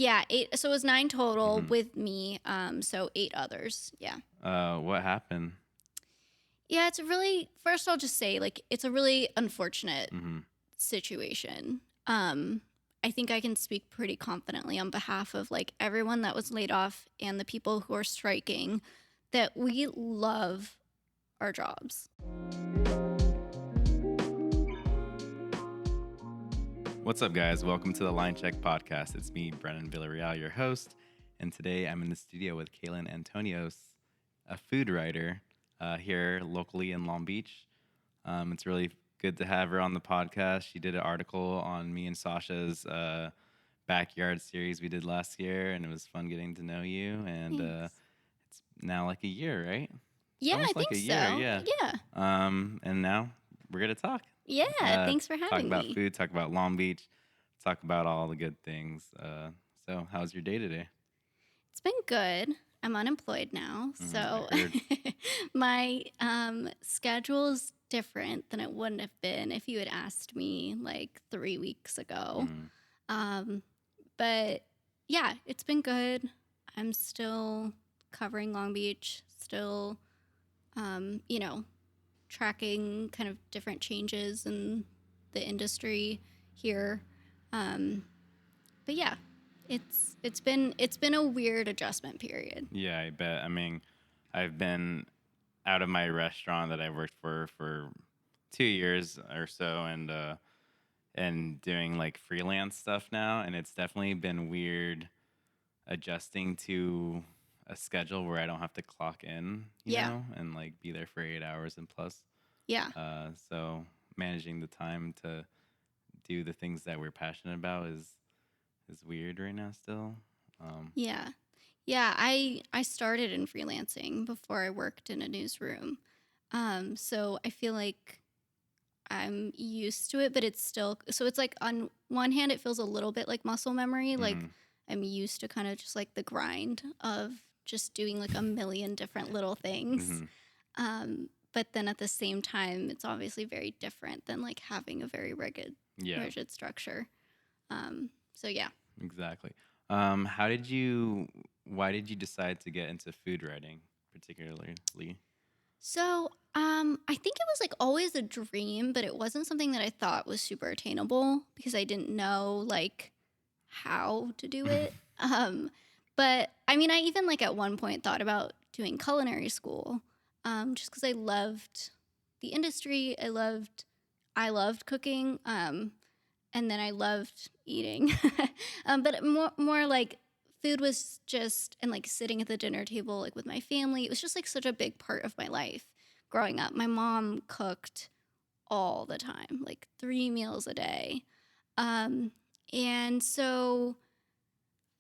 Yeah, 8. So it was 9 total Hmm. with me. So 8 others. Yeah. What happened? Yeah, it's a really, first I'll just say, like, it's a really unfortunate Hmm. situation. I think I can speak pretty confidently on behalf of like everyone that was laid off and the people who are striking that we love our jobs. What's up, guys? Welcome to the Line Check podcast. It's me, Brennan Villarreal, your host, and today I'm in the studio with Kaylin Antonios, a food writer here locally in Long Beach. It's really good to have her on the podcast. She did an article on me and Sasha's backyard series we did last year, and it was fun getting to know you. And Thanks. it's now like a year, right? It's Yeah, I almost like think a year, so. yeah. Yeah. And now we're gonna talk. Yeah. Thanks for Talk having about me. food, talk about Long Beach, talk about all the good things. So how's your day today? It's been good. I'm unemployed now. I So heard. my schedule's different than it wouldn't have been if you had asked me like 3 weeks ago. Mm, Um, But yeah, it's been good. I'm still covering Long Beach, still, you know, tracking kind of different changes in the industry here. Um, but yeah, it's been a weird adjustment period. yeah, I bet. I mean, I've been out of my restaurant that I worked for 2 years or so, and doing like freelance stuff now, and it's definitely been weird adjusting to a schedule where I don't have to clock in, Yeah, and like be there for 8 hours and plus. yeah, So managing the time to do the things that we're passionate about is weird right now still. Um, yeah, yeah. I started in freelancing before I worked in a newsroom, so I feel like I'm used to it, but it's still, so it's like on one hand it feels a little bit like muscle memory, like mhm, I'm used to kind of just like the grind of just doing like a million different little things. mhm. But then at the same time, it's obviously very different than like having a very Yeah, rigid structure. So yeah. exactly. Why did you decide to get into food writing particularly? So I think it was like always a dream, but it wasn't something that I thought was super attainable because I didn't know like how to do it. But I mean, I even like at one point thought about doing culinary school, just because I loved the industry. I loved cooking, and then I loved eating. But more like food was just, and like sitting at the dinner table like with my family. It was just like such a big part of my life growing up. My mom cooked all the time, like 3 meals a day. Um, and so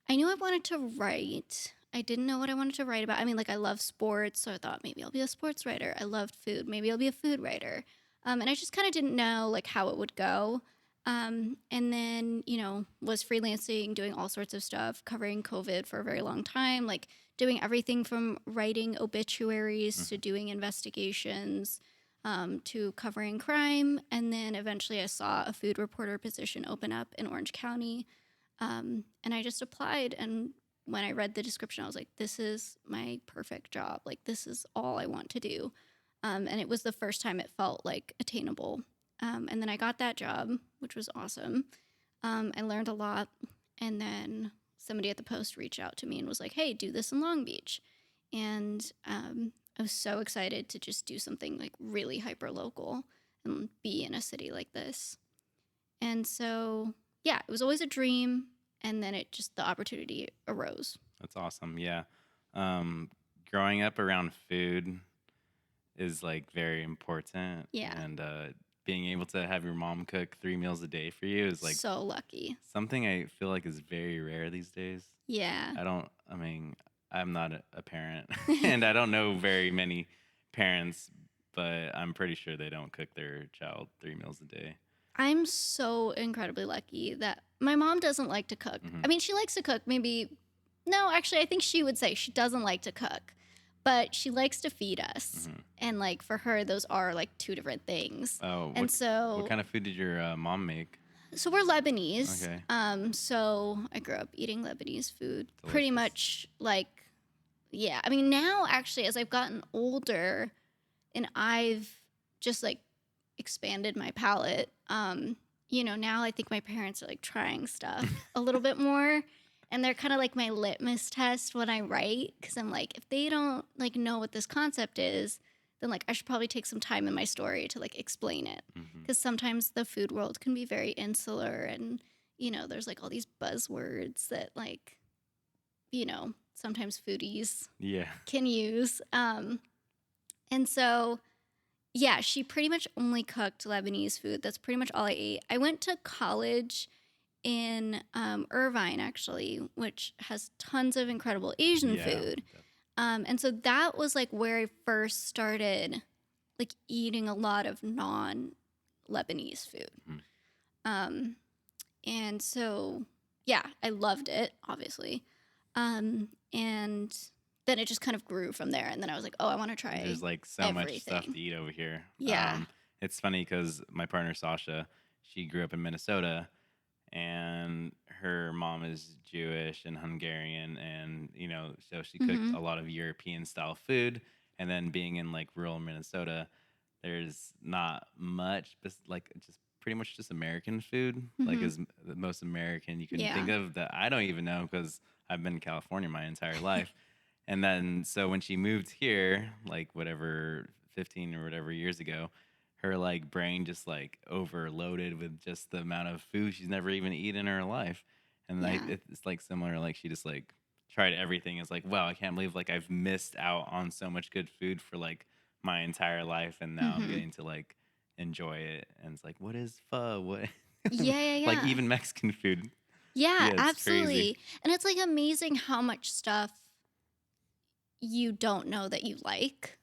I knew I wanted to write. I didn't know what I wanted to write about. I mean, like, I love sports, so I thought maybe I'll be a sports writer. I loved food. Maybe I'll be a food writer. And I just kind of didn't know, like, how it would go. And then, was freelancing, doing all sorts of stuff, covering COVID for a very long time, like, doing everything from writing obituaries to Mhm. doing investigations, to covering crime. And then eventually I saw a food reporter position open up in Orange County, and I just applied. And when I read the description, I was like, this is my perfect job. Like, this is all I want to do. And it was the first time it felt like attainable. And then I got that job, which was awesome. I learned a lot. And then somebody at the Post reached out to me and was like, hey, do this in Long Beach. And I was so excited to just do something like really hyper local and be in a city like this. And so, yeah, it was always a dream. And then the opportunity arose. That's awesome. Yeah. Um, Growing up around food is like very important, Yeah, and being able to have your mom cook 3 meals a day for you is like so lucky. something I feel like is very rare these days. Yeah. I mean, I'm not a parent, and I don't know very many parents, but I'm pretty sure they don't cook their child 3 meals a day. I'm so incredibly lucky that my mom doesn't like to cook. Hmm. I mean, she likes to cook, maybe. No, actually, I think she would say she doesn't like to cook, but she likes to feed us. Hmm. And like for her, those are like two different things. Oh, And what so kind of food did your mom make? So we're Lebanese. Okay. So I grew up eating Lebanese food pretty Delicious. much like, yeah. I mean, now actually, as I've gotten older and I've just like expanded my palate, now I think my parents are like trying stuff a little bit more. And they're kind of like my litmus test when I write. Cause I'm like, if they don't like know what this concept is, then like I should probably take some time in my story to like explain it. Hmm. Because sometimes the food world can be very insular and, there's like all these buzzwords that like, sometimes foodies Yeah. can use. And so, yeah, she pretty much only cooked Lebanese food. That's pretty much all I ate. I went to college in Irvine, actually, which has tons of incredible Asian Yeah. food. And so that was like where I first started like eating a lot of non-Lebanese food. Mhm. Um, and so, yeah, I loved it, obviously. And then it just kind of grew from there. And then I was like, oh, I want to try There's like so much stuff everything. to eat over here. Yeah. It's funny because my partner Sasha, she grew up in Minnesota, and her mom is Jewish and Hungarian, and so she cooked Mm-hmm. a lot of European style food. And then being in like rural Minnesota, there's not much, but like just pretty much just American food, like Mm-hmm. is the most American you can Yeah. think of that I don't even know because I've been in California my entire life. And then so when she moved here, like whatever 15 or whatever years ago, her like brain just like overloaded with just the amount of food she's never even eaten in her life. And Yeah. it's like similar, like she just like tried everything. It's like, wow, I can't believe like I've missed out on so much good food for like my entire life, and now I'm Mm-hmm. getting to like enjoy it. And it's like, what is pho? What Yeah, yeah, like yeah. even Mexican food. Yeah, Yeah, it's crazy. absolutely. And it's like amazing how much stuff you don't know that you like.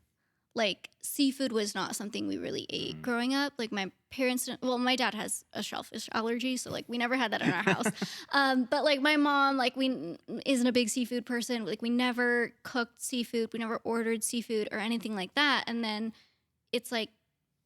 Like seafood was not something we really ate Mm. growing up. Like my parents didn't, well, my dad has a shellfish allergy, so like we never had that in our house. But like my mom, like isn't a big seafood person. Like we never cooked seafood, we never ordered seafood or anything like that. And then it's like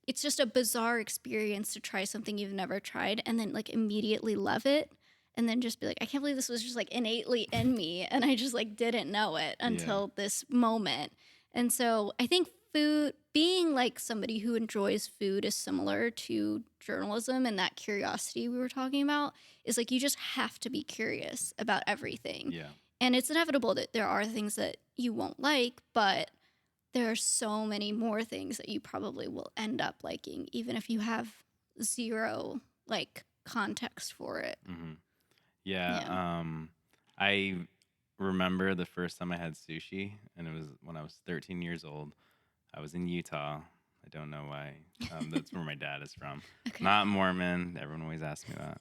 it's just a bizarre experience to try something you've never tried and then like immediately love it and then just be like, I can't believe this was just like innately in me and I just like didn't know it Yeah. until this moment. And so I think food, being like somebody who enjoys food, is similar to journalism, and that curiosity we were talking about is like you just have to be curious about everything. Yeah. And it's inevitable that there are things that you won't like, but there are so many more things that you probably will end up liking, even if you have zero like context for it. Hmm. Yeah. Yeah. I remember the first time I had sushi, and it was when I was 13 years old. I was in Utah. I don't know why. That's where my dad is from. Okay. Not Mormon. Everyone always asks me that.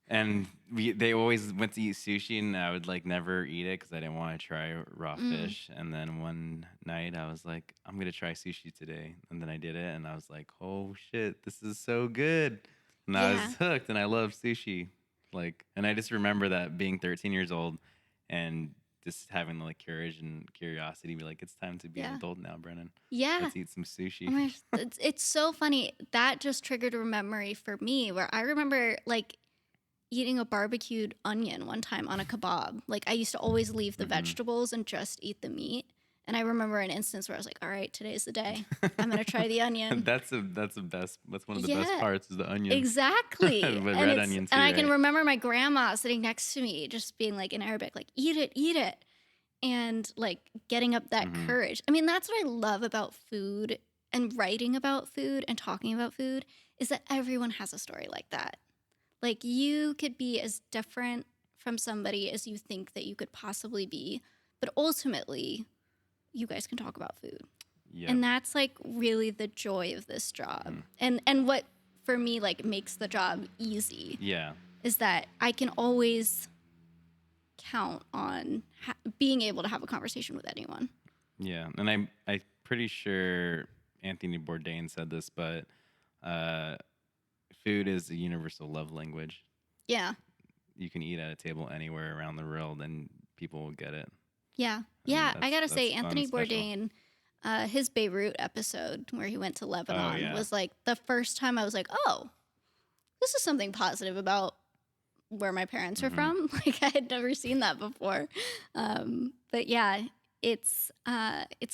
And they always went to eat sushi, and I would like never eat it because I didn't want to try raw Mm. fish. And then one night I was like, I'm gonna try sushi today, and then I did it, and I was like, oh shit, this is so good. And I Yeah. was hooked, and I love sushi. Like, and I just remember that being 13 years old, and just having like courage and curiosity, be like, it's time to be an Yeah. adult now, Brennan. Yeah. Let's eat some Oh sushi. my gosh, it's so funny. That just triggered a memory for me where I remember like eating a barbecued onion one time on a kebab. Like I used to always leave the Hmm. vegetables and just eat the meat. And I remember an instance where I was like, all right, today's the day. I'm going to try the onion. That's the best. That's one of the best Yeah, parts is the onion, exactly. but And red it's onion and too, I can right? remember my grandma sitting next to me just being like in Arabic, like, eat it. And like getting up that Hmm. courage. I mean, that's what I love about food and writing about food and talking about food is that everyone has a story like that. Like you could be as different from somebody as you think that you could possibly be, but ultimately you guys can talk about food. Yep. And that's like really the joy of this job. Hmm. And what for me like makes the job easy Yeah. is that I can always count on being able to have a conversation with anyone. Yeah. And I'm pretty sure Anthony Bourdain said this, but uh, food is a universal love language. Yeah. You can eat at a table anywhere around the world, and people will get it. Yeah. And Yeah. I gotta that's say, fun, Anthony special. Bourdain, his Beirut episode where he went to Oh Lebanon yeah. was like the first time I was like, oh, this is something positive about where my parents are Mm-hmm. from. Like I had never seen that before. But yeah, it's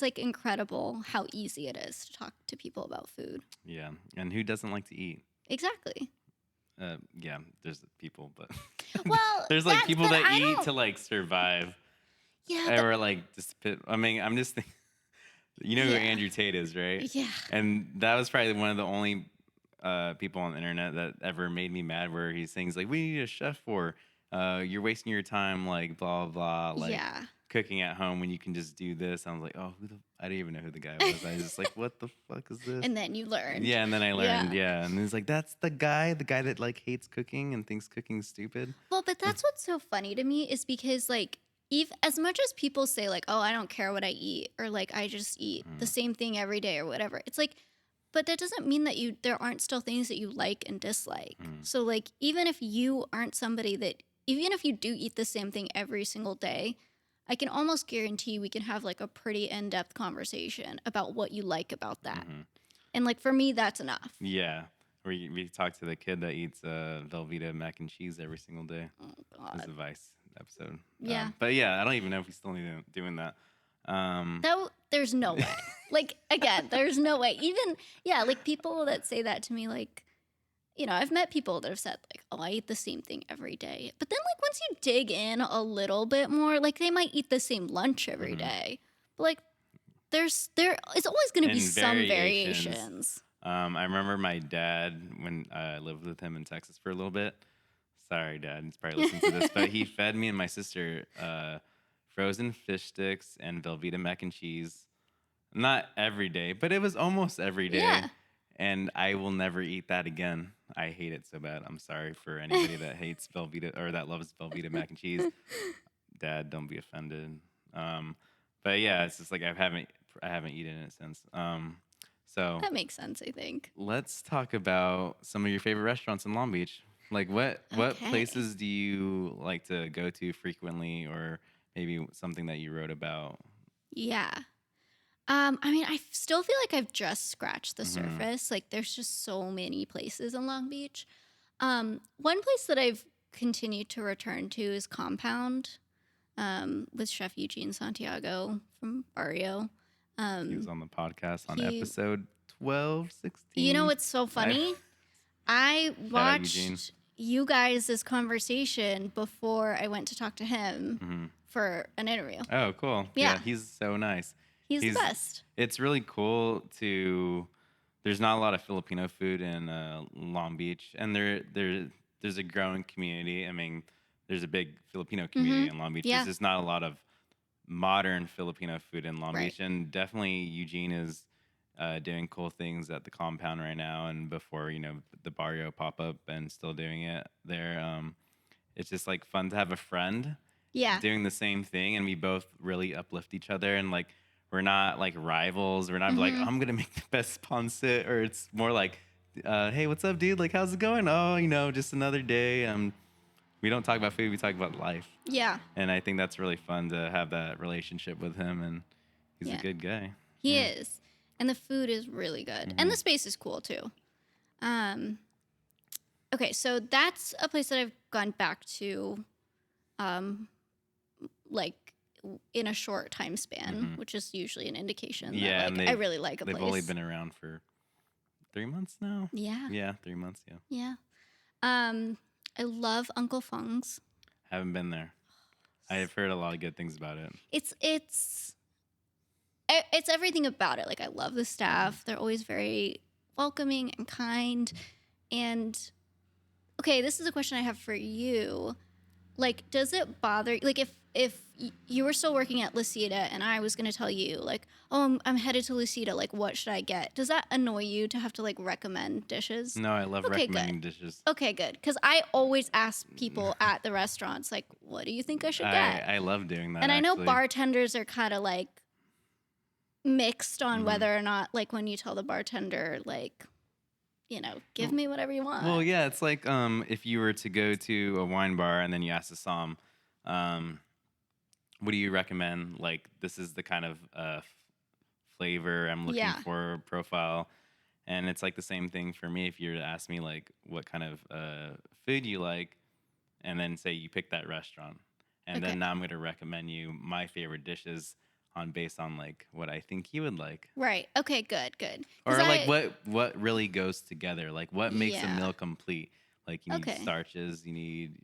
like incredible how easy it is to talk to people about food. Yeah. And who doesn't like to eat? Exactly. Yeah, there's people, but Well, there's like that people but that I eat don't. to like survive, Yeah, but or like just. I mean, I'm just thinking, you know who yeah, Andrew Tate is, right? yeah, And that was probably one of the only people on the internet that ever made me mad. Where he's saying, he's like, "We need a chef for. You're wasting your time, like blah blah, like yeah. cooking at home when you can just do this." I was like, "Oh, I didn't even know who the guy was. I was just like, what the fuck is this?" And then you learned. Yeah, and then I learned, Yeah. yeah, and he's like, "That's the guy that like hates cooking and thinks cooking's stupid." Well, but that's what's so funny to me is because like as much as people say like, "Oh, I don't care what I eat," or like I just eat the Mm, same thing every day or whatever. It's like but that doesn't mean that there aren't still things that you like and dislike. mm, So like even if you do eat the same thing every single day, I can almost guarantee we can have like a pretty in-depth conversation about what you like about that. mm-hmm. And like for me that's enough. Yeah, we talked to the kid that eats Velveeta mac and cheese every single day. Oh This is a god. Vice episode. Yeah. But yeah, I don't even know if he's still doing that. There's no way. Like again, there's no way. Even yeah, like people that say that to me, like I've met people that have said like, "Oh, I eat the same thing every day." But then like once you dig in a little bit more, like they might eat the same lunch every Mhm. day. But like there is always going to be And some variations. variations. I remember my dad when I lived with him in Texas for a little bit. Sorry, Dad. He's probably listening to this, but he fed me and my sister frozen fish sticks and Velveeta mac and cheese. Not every day, but it was almost every day. Yeah. And I will never eat that again. I hate it so bad. I'm sorry for anybody that hates Velveeta or that loves Velveeta mac and cheese. Dad, don't be offended. Um, but yeah, it's just like I haven't eaten it since. So That makes sense, I think. let's talk about some of your favorite restaurants in Long Beach. Like what Okay. places do you like to go to frequently, or maybe something that you wrote about? Yeah. I mean, I still feel like I've just scratched the Hmm. surface. Like there's just so many places in Long Beach. One place that I've continued to return to is Compound, with Chef Eugene Santiago from Barrio. He was Um, on the podcast on he, episode 12, you know 16. what's so I funny? I shout out Eugene. watched you guys' conversation before I went to talk to him Hmm. for an interview. Oh, cool. Yeah, Yeah, he's so nice. he's the He's best. It's really cool to. There's not a lot of Filipino food in Long Beach, and there's a growing community. I mean, there's a big Filipino Mm-hmm. community in Long Beach. There's Yeah, just not a lot of modern Filipino food in Long right. Beach, and definitely Eugene is doing cool things at the compound right now, and before the Barrio pop up, and still doing it there. It's just like fun to have a friend Yeah. doing the same thing, and we both really uplift each other, and like we're not like rivals. We're not like Mm-hmm. I'm gonna make the best pancit, or it's more like, hey, what's up, dude? Like, how's it going? Oh, just another day. We don't talk about food. We talk about life, Yeah. and I think that's really fun to have that relationship with him, and he's a Yeah. good guy. He Yeah. is. And the food is really good. And Hmm. the space is cool too. Um, okay, so that's a place that I've gone back to um, like in a short time span, Hmm. which is usually an indication that Yeah, and like I really like a they've only place. been around for 3 months now. Yeah. Yeah, 3 months. Yeah, Yeah. Um, I love Uncle Fung's. haven't been there. I have heard a lot of good things about it. It's everything about it. Like I love the staff. They're always very welcoming and kind. And okay, this is a question I have for you. Like, does it bother like if you were still working at Lucida and I was going to tell you like, oh, I'm headed to Lucida. Like, what should I get? Does that annoy you to have to like recommend dishes? No, I love Okay, good. recommending dishes. Okay, good. Because I always ask people at the restaurants like, what do you think I should get? I love doing that And I know actually. bartenders are kind of like mixed on Mhm. whether or not like when you tell the bartender like give me whatever you want. Well, yeah, it's like if you were to go to a wine bar and then you ask the som, um, what do you recommend? Like, this is the kind of flavor I'm looking Yeah. for, profile. And it's like the same thing for me. If you were to ask me like what kind of food you like, and then say you pick that restaurant, and Okay. then now I'm gonna recommend you my favorite dishes on based on like what I think you would like, Right. Okay, good, good. Because or like what really goes together, like what makes a yeah. meal complete. Like you need Okay. starches, you need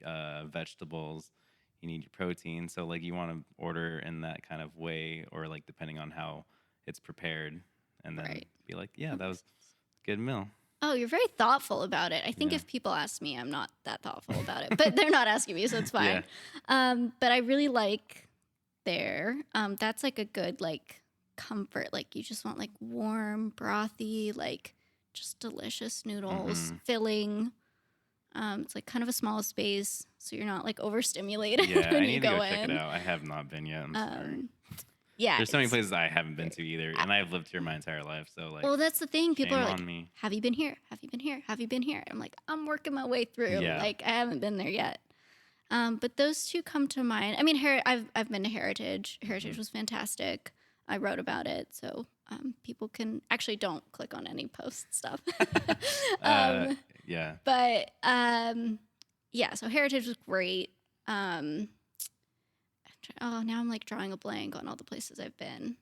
vegetables, you need your protein. So like you want to order in that kind of way, or like depending on how it's prepared, and then Right. be like, yeah, That that makes was sense. a good meal. Oh, you're very thoughtful about it. I think Yeah. if people ask me, I'm not that thoughtful about it, but they're not asking me, so it's Yeah. fine. But I really like there. That's like a good like comfort. Like you just want like warm, brothy, like just delicious noodles, Mm-hmm. filling. It's like kind of a small space, so you're not like overstimulated Yeah, when I you need to go go check it in. out. I have not been yet. I'm sorry. Um, yeah, There's so many it's places I haven't been very. to either, I, and I've lived here my entire life. So like, well, that's the thing. People shame are like, on me. "Have you been here? Have you been here? Have you been here?" I'm like, "I'm working my way through. Yeah. Like, I haven't been there yet." But those two come to mind. I mean, I've been to Heritage. Heritage Mhm. was fantastic. I wrote about it, so people can actually don't click on any post stuff. uh, um, yeah. but yeah, so Heritage was great. Oh, now I'm like drawing a blank on all the places I've been.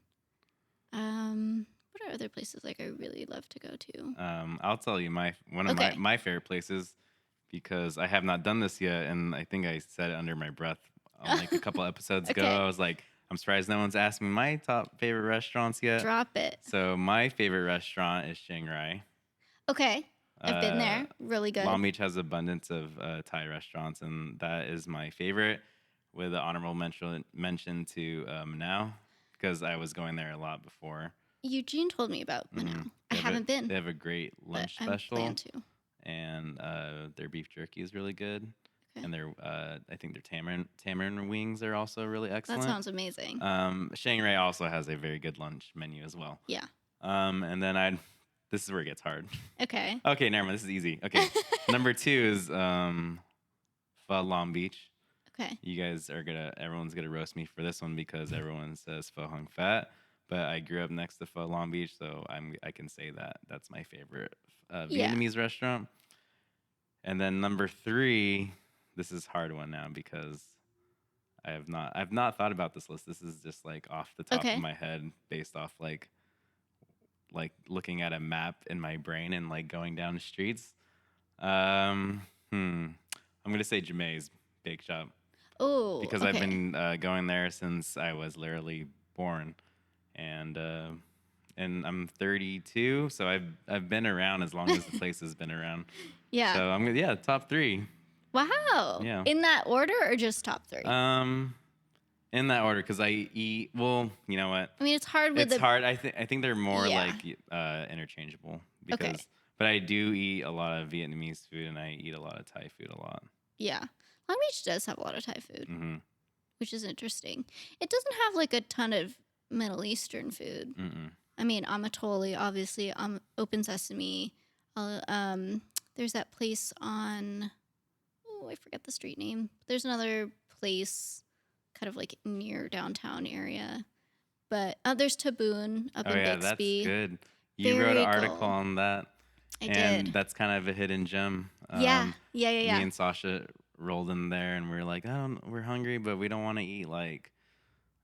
What are other places like I really love to go to? I'll tell you one of Okay. my favorite places, because I have not done this yet, and I think I said it under my breath on like a couple episodes ago. Okay. I was like, I'm surprised no one's asked me my top favorite restaurants yet. Drop it. So my favorite restaurant is Shanghai. Okay. I've been Uh, there. Really good. Long Beach has abundance of Thai restaurants, and that is my favorite, with an honorable mention to Manao, because I was going there a lot before. Eugene told me about Hmm. Minnow. I haven't been, They have a great but lunch I plan special, to. and their beef jerky is really good, Okay. and their I think their tamarind wings are also really That excellent. sounds amazing. Shanghai also has a very good lunch menu as well. Yeah. And then this is where it gets hard. Okay. Okay, never mind. This is easy. Okay, number two is Pho Long Beach. Okay. Everyone's gonna roast me for this one because everyone says Pho Hung Fat, but I grew up next to Pho Long Beach, so I can say that that's my favorite Yeah. Vietnamese restaurant. And then number three, this is a hard one now because I've not thought about this list. This is just like off the top of Okay. my head, based off like looking at a map in my brain and like going down the streets. I'm gonna say Jame's Bake Shop, Oh, because I've okay. been going there since I was literally born, and and I'm 32, so I've been around as long as the place has been around. Yeah. So yeah, top three. Wow. Yeah. In that order or just top three? Um, in that order, because I eat. Well, you know what? I mean, it's hard with It's the. hard. I think they're more Yeah. like interchangeable, Okay. because. But I do eat a lot of Vietnamese food, and I eat a lot of Thai food a lot. Yeah. Long Beach does have a lot of Thai food, Mm-hmm. which is interesting. It doesn't have like a ton of Middle Eastern food. Mm-mm. I mean, Amatoli, obviously, Open Sesame. There's that place on. Oh, I forget the street name. There's another place, kind of like near downtown area. But there's Taboon up Oh in yeah, that's Bixby. good. You wrote an Very article cool. on that, I and did. that's kind of a hidden gem. Yeah. Yeah. Yeah. Me Yeah. and Sasha rolled in there, and we are like, we're hungry, but we don't want to eat like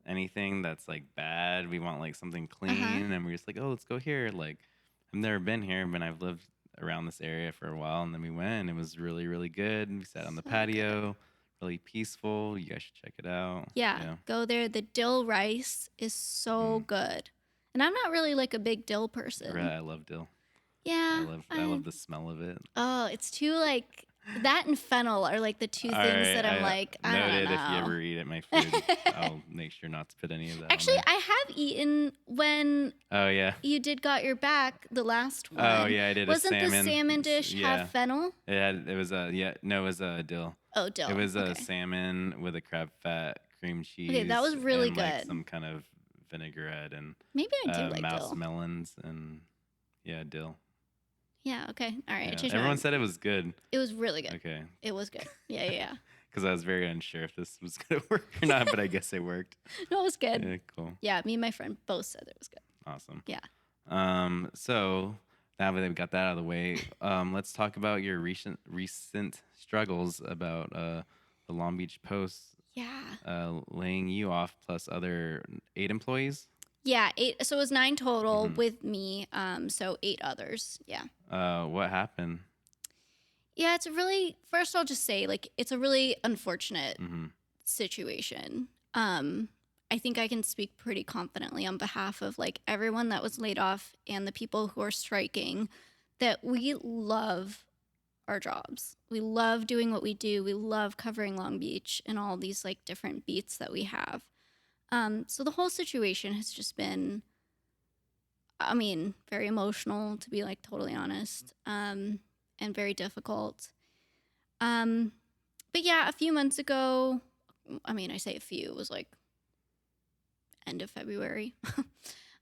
anything that's like bad. We want like something Uh huh. clean, and we're just like, oh, let's go here. Like, I've never been here, but I've lived around this area for a while, and then we went, and it was really, really good. We sat on the So good. patio, really peaceful. You guys should check it out. Yeah. Yeah. Go there. The dill rice is so Mm. good. And I'm not really like a big dill person. I love dill. Yeah. I love the smell of it. Oh, it's too like that and fennel are like the two All things right, that I'm I like, I don't noted. If you know. ever eat at my food, I'll make sure not to put any of that on Actually, there. I have eaten when Oh yeah. you did got your back the last one. Oh yeah, I did a Wasn't the salmon. salmon dish Yeah, have fennel? it was a no, it was a dill. Oh, It dill. was a Okay. salmon with a crab fat, cream cheese, Okay, that was really and like good. some kind of vinaigrette and Maybe I do like mouse dill. melons and yeah, dill. Yeah, okay. All right. I Yeah, changed my everyone mind. said it was good. It was really good. Okay, It was good. Yeah, yeah, yeah. because I was very unsure if this was gonna work or not, but I guess it worked. No, it was good. Yeah, cool, Yeah, me and my friend both said it was good. awesome. Yeah. So Now that we've got that out of the way, let's talk about your recent struggles about the Long Beach Post Yeah. laying you off plus other 8 employees. Yeah, eight. So it was nine total Mm-hmm. with me. So eight others. Yeah. What happened? Yeah, it's a really, first I'll just say, like, it's a really unfortunate Mm-hmm. situation. I think I can speak pretty confidently on behalf of like everyone that was laid off and the people who are striking that we love our jobs. We love doing what we do. We love covering Long Beach and all these like different beats that we have. So the whole situation has just been, I mean, very emotional to be like totally honest, and very difficult. Um, but yeah, a few months ago, I mean, I say a few, it was like end of February.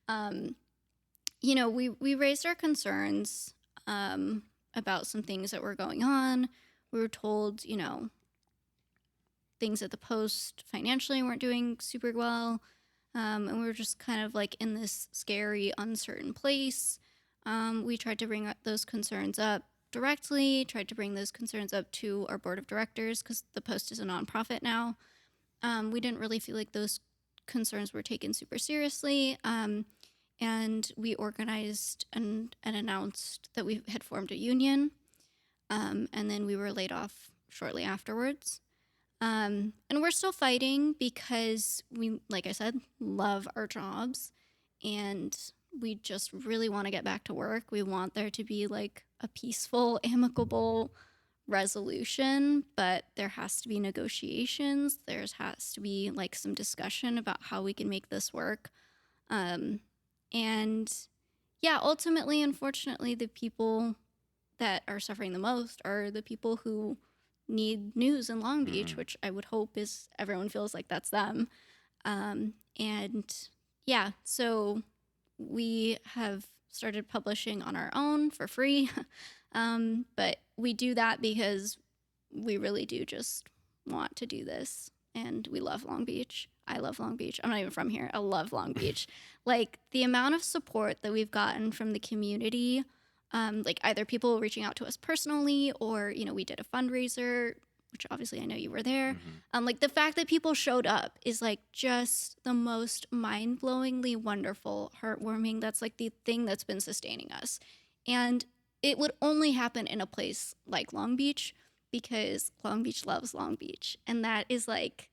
um, we raised our concerns about some things that were going on. We were told, things at the Post financially weren't doing super well. And we were just kind of like in this scary, uncertain place. We tried to bring those concerns up directly, tried to bring those concerns up to our board of directors because the Post is a nonprofit now. We didn't really feel like those concerns were taken super seriously. And we organized and announced that we had formed a union. And then we were laid off shortly afterwards. And we're still fighting because we, like I said, love our jobs and we just really want to get back to work. We want there to be like a peaceful, amicable resolution, but there has to be negotiations. There has to be like some discussion about how we can make this work. Um, and yeah, ultimately, unfortunately, the people that are suffering the most are the people who need news in Long Beach, Mm-hmm. which I would hope is everyone feels like that's them. And yeah, so we have started publishing on our own for free. But we do that because we really do just want to do this. And we love Long Beach. I love Long Beach. I'm not even from here. I love Long Beach. Like the amount of support that we've gotten from the community, like either people reaching out to us personally or, we did a fundraiser, which obviously I know you were there. Mm-hmm. Like the fact that people showed up is like just the most mind-blowingly wonderful, heartwarming. That's like the thing that's been sustaining us. And it would only happen in a place like Long Beach because Long Beach loves Long Beach. And that is like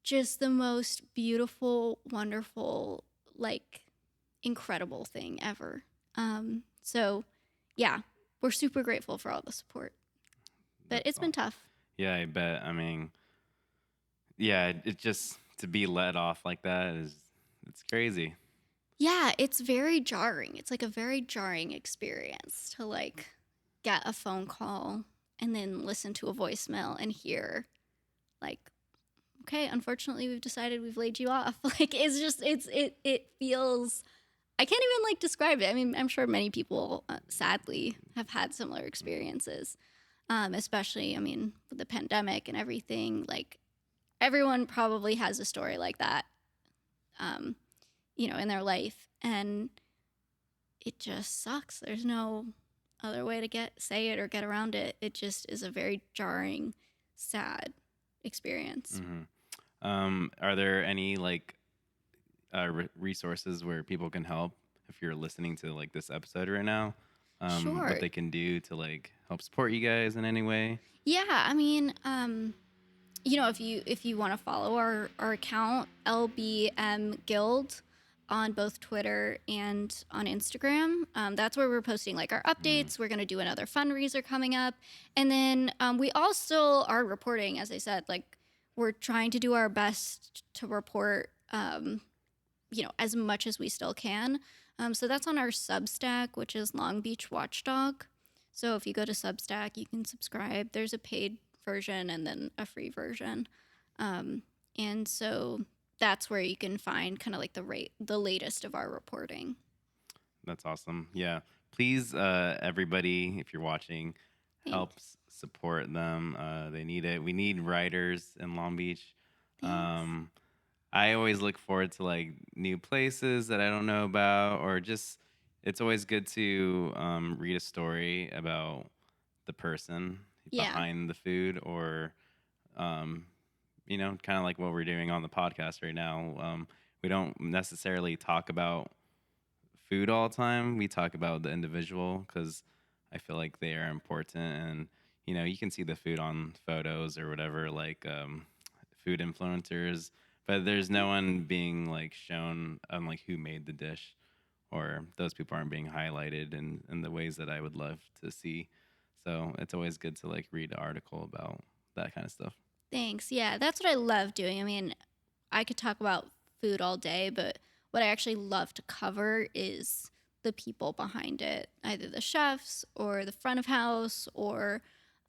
just the most beautiful, wonderful, like incredible thing ever. So yeah, we're super grateful for all the support, but That's it's been all. tough. Yeah, I bet. I mean, yeah, it just to be let off like that is it's crazy. Yeah, it's very jarring. It's like a very jarring experience to like get a phone call and then listen to a voicemail and hear like, okay, unfortunately we've decided we've laid you off. Like it's just it feels, I can't even like describe it. I mean, I'm sure many people sadly have had similar experiences. Especially, I mean, with the pandemic and everything, like everyone probably has a story like that. Um, in their life. And it just sucks. There's no other way to say it or get around it. It just is a very jarring, sad experience. Mm-hmm. Are there any like resources where people can help if you're listening to like this episode right now? What Sure. they can do to like help support you guys in any way? Yeah, I mean, if you want to follow our account, LBM Guild, on both Twitter and on Instagram. That's where we're posting like our Mm-hmm. updates. We're going to do another fundraiser coming up. And then we all still are reporting, as I said, like we're trying to do our best to report, as much as we still can. So that's on our Substack, which is Long Beach Watchdog. So if you go to Substack, you can subscribe. There's a paid version and then a free version. And so that's where you can find kind of like the latest of our reporting. That's awesome. Yeah. Please, everybody, if you're watching, help Thanks. support them. They need it. We need writers in Long Beach. Thanks. I always look forward to like new places that I don't know about, or just it's always good to read a story about the person Yeah. behind the food, or um, kind of like what we're doing on the podcast right now. We don't necessarily talk about food all the time. We talk about the individual because I feel like they are important, and you can see the food on photos or whatever, like food influencers, but there's no one being like shown on like who made the dish, or those people aren't being highlighted in the ways that I would love to see. So it's always good to like read an article about that kind of stuff. Thanks. Yeah, that's what I love doing. I mean, I could talk about food all day, but what I actually love to cover is the people behind it, either the chefs or the front of house or,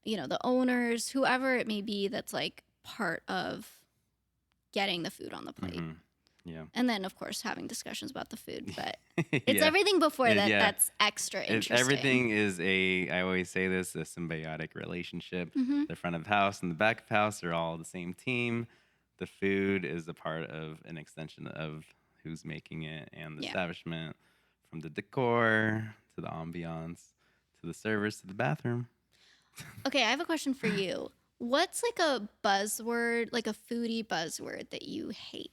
the owners, whoever it may be that's like part of getting the food on the plate. Hmm. Yeah. And then, of course, having discussions about the food. But it's Yeah. everything before that Yeah. that's extra interesting. Everything is I always say this, a symbiotic relationship. Mm-hmm. The front of the house and the back of the house are all the same team. The food is a part of an extension of who's making it and the Yeah. establishment, from the decor to the ambiance to the servers to the bathroom. Okay, I have a question for you. What's like a buzzword, like a foodie buzzword that you hate?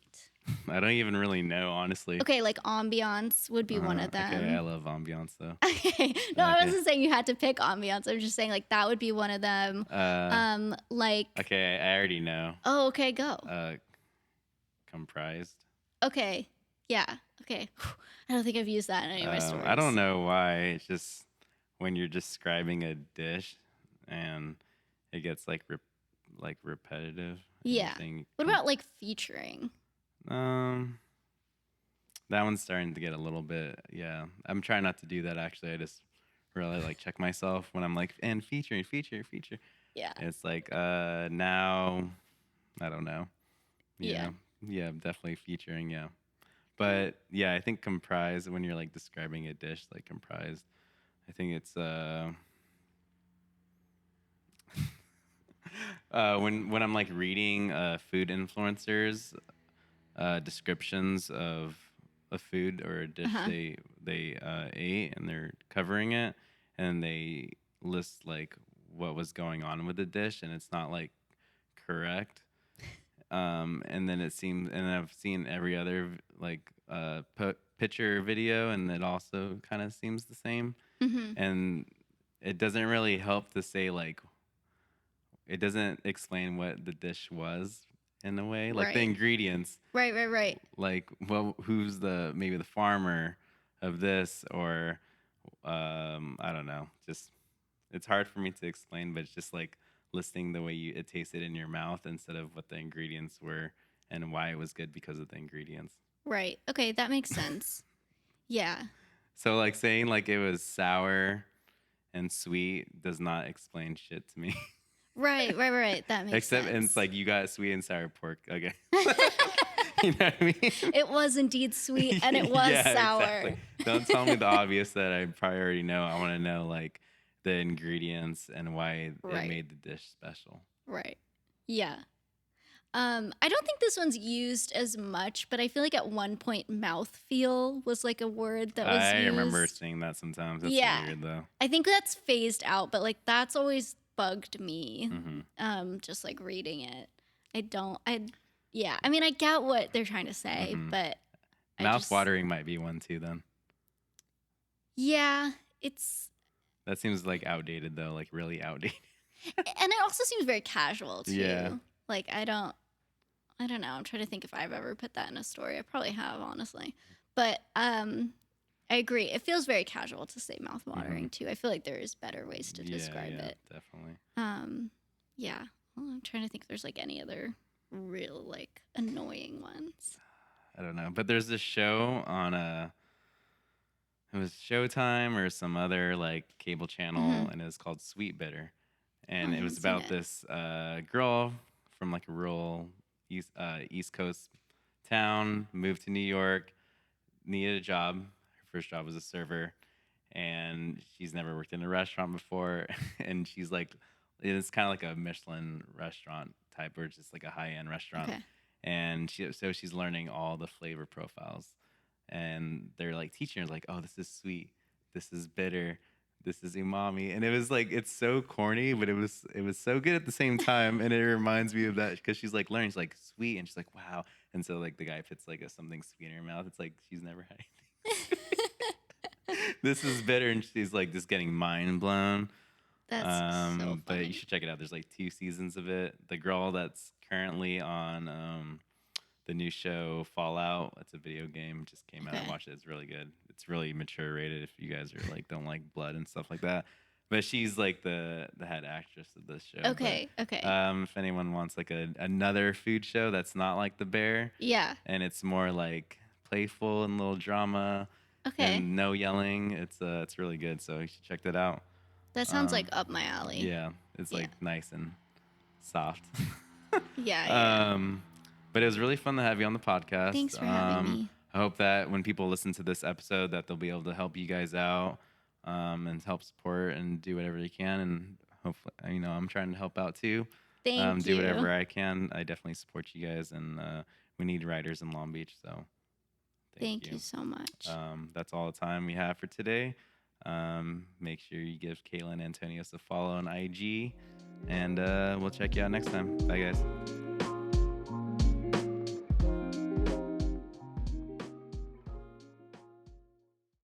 I don't even really know, honestly. Okay, like ambiance would be one of Okay, I them. love ambiance though. Okay. No, I Okay. wasn't saying you had to pick ambiance. I'm just saying like that would be one of them. Like Okay, I already know. oh, okay, go. Comprised. Okay. Yeah. Okay. I don't think I've used that in any of my stories. I don't know why. It's just when you're describing a dish and it gets like repetitive. and you're Yeah. saying What about like featuring? um that one's starting to get a little bit, yeah. I'm trying not to do that actually. I just really like check myself when I'm like, and featuring, feature. Yeah. It's like now I don't know. Yeah. Yeah, definitely featuring, yeah. But yeah, I think comprised, when you're like describing a dish, like comprised, I think it's when I'm like reading food influencers descriptions of a food or a dish Uh-huh. they ate, and they're covering it, and they list like what was going on with the dish, and it's not like correct. And then it seems, and I've seen every other like picture video, and it also kind of seems the same. Mm-hmm. And it doesn't really help to say like, it doesn't explain what the dish was in a way, like the Right. ingredients, Right. like, well, who's the maybe the farmer of this, or I don't know, just it's hard for me to explain, but it's just like listing the way it tasted in your mouth instead of what the ingredients were and why it was good because of the ingredients. Right. Okay, that makes sense. Yeah. So like saying like it was sour and sweet does not explain shit to me. Right. That makes Except, sense. and it's like you got sweet and sour pork. Okay. You know what I mean? It was indeed sweet and it was Yeah, sour. exactly. Don't tell me the obvious that I probably already know. I want to know like the ingredients and why it Right. made the dish special. Right. Yeah. I don't think this one's used as much, but I feel like at one point mouthfeel was like a word that was I used. remember seeing that sometimes. That's Yeah. weird though. I think that's phased out, but like that's always bugged me. Mm-hmm. Just like reading it. Yeah. I mean, I get what they're trying to say, Mhm. but Mouth watering might be one too then. Yeah, it's That seems like outdated though, like really outdated. and it also seems very casual too. Yeah. Like I don't know. I'm trying to think if I've ever put that in a story. I probably have, honestly. But I agree. It feels very casual to say mouth-watering too. I feel like there is better ways to describe it. Definitely. Yeah. Well, I'm trying to think if there's like any other real like annoying ones. I don't know, but there's this show on it was Showtime or some other like cable channel, and it was called Sweet Bitter, and I it was haven't seen about it. this girl from like a rural East Coast town, moved to New York, needed a job. Her first job was a server, and she's never worked in a restaurant before, and she's like, it's kind of like a Michelin restaurant type, or just like a high end restaurant, Okay. and she's learning all the flavor profiles, and they're like teaching her like, oh, this is sweet, this is bitter, this is umami, and it was like it's so corny, but it was so good at the same time, and it reminds me of that because she's like learning, she's like sweet, and she's like wow, and so like the guy puts like something sweet in her mouth. It's like she's never had anything sweet. This is bitter, and she's like just getting mind blown. That's so But you funny. should check it out. There's like 2 seasons of it. The girl that's currently on the new show Fallout, it's a video game, just came out. I Okay. watched it. It's really good. It's really mature rated if you guys are like don't like blood and stuff like that. But she's like the head actress of this show. But Okay. Okay. if anyone wants like another food show that's not like The Bear, Yeah. and it's more like playful and little drama Okay. and no yelling, it's really good. So you should check that out. That sounds like Um, up my alley. yeah, it's Yeah. like nice and soft. Yeah. Yeah. um, but it was really fun to have you on the Thanks podcast. for having me. I hope that when people listen to this episode, that they'll be able to help you guys out, and help support and do whatever they can. And hopefully, I'm trying to help out too. Thank Do you. whatever I can. I definitely support you guys, and we need writers in Long Beach. So thank Thank you you. so much. That's all the time we have for today. Make sure you give Kaylin Antonios a follow on IG, and we'll check you out next time. Bye, guys.